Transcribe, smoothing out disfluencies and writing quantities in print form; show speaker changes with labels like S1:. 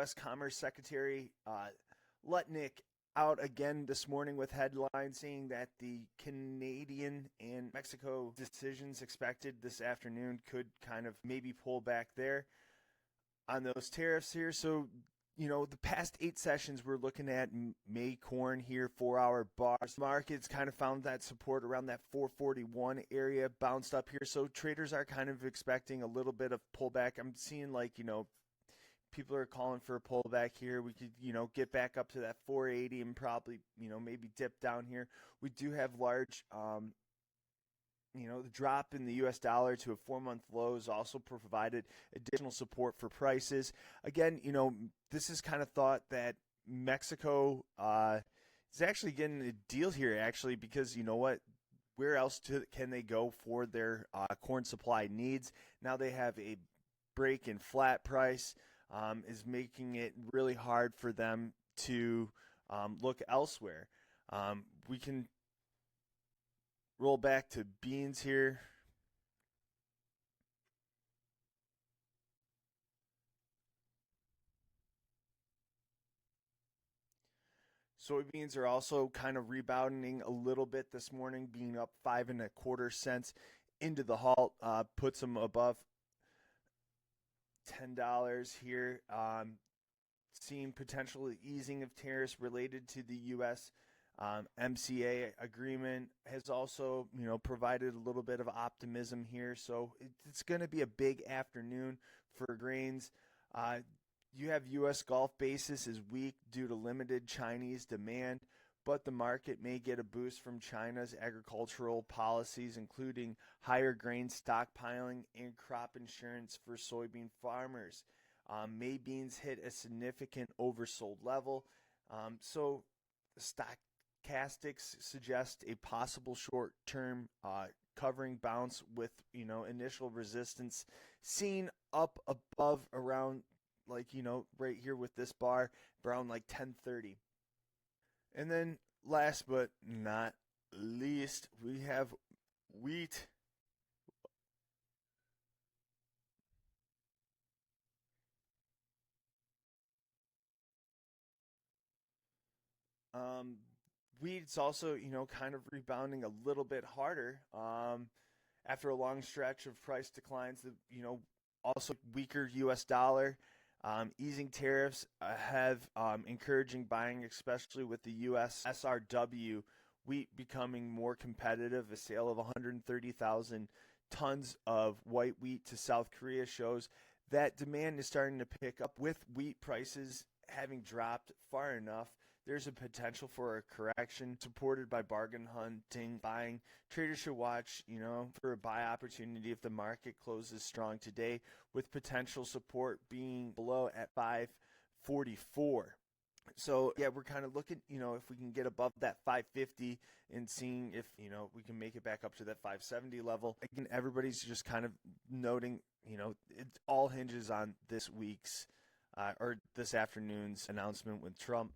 S1: U.S. Commerce Secretary Lutnick out again this morning with headlines saying that the Canadian and Mexico decisions expected this afternoon could kind of maybe pull back there on those tariffs here. So, the past 8 sessions we're looking at May corn here, 4-hour bars. Markets kind of found that support around that 441 area, bounced up here. So traders are kind of expecting a little bit of pullback. I'm seeing people are calling for a pullback here. We could, get back up to that 480 and probably, maybe dip down here. We do have large, the drop in the U.S. dollar to a 4-month low has also provided additional support for prices. Again, this is kind of thought that Mexico is actually getting a deal here, actually, because you know what? Where else can they go for their corn supply needs? Now they have a break in flat price. Is making it really hard for them to look elsewhere. We can roll back to beans here. Soybeans are also kind of rebounding a little bit this morning, being up 5.25 cents into the halt, puts them above $10 here. Seeing potential easing of tariffs related to the USMCA agreement has also, provided a little bit of optimism here. So it's going to be a big afternoon for grains. You have U.S. Gulf basis is weak due to limited Chinese demand, but the market may get a boost from China's agricultural policies, including higher grain stockpiling and crop insurance for soybean farmers. May beans hit a significant oversold level. So stochastics suggest a possible short-term covering bounce with, initial resistance seen up above around right here with this bar around 1030. And then last but not least, we have wheat. Wheat's also, kind of rebounding a little bit harder after a long stretch of price declines. Also weaker U.S. dollar, easing tariffs have encouraging buying, especially with the U.S. SRW wheat becoming more competitive. A sale of 130,000 tons of white wheat to South Korea shows that demand is starting to pick up. With wheat prices having dropped far enough, there's a potential for a correction supported by bargain hunting, buying. Traders should watch, for a buy opportunity if the market closes strong today, with potential support being below at 544. So, yeah, we're kind of looking, if we can get above that 550 and seeing if, we can make it back up to that 570 level. Again, everybody's just kind of noting, it all hinges on this week's or this afternoon's announcement with Trump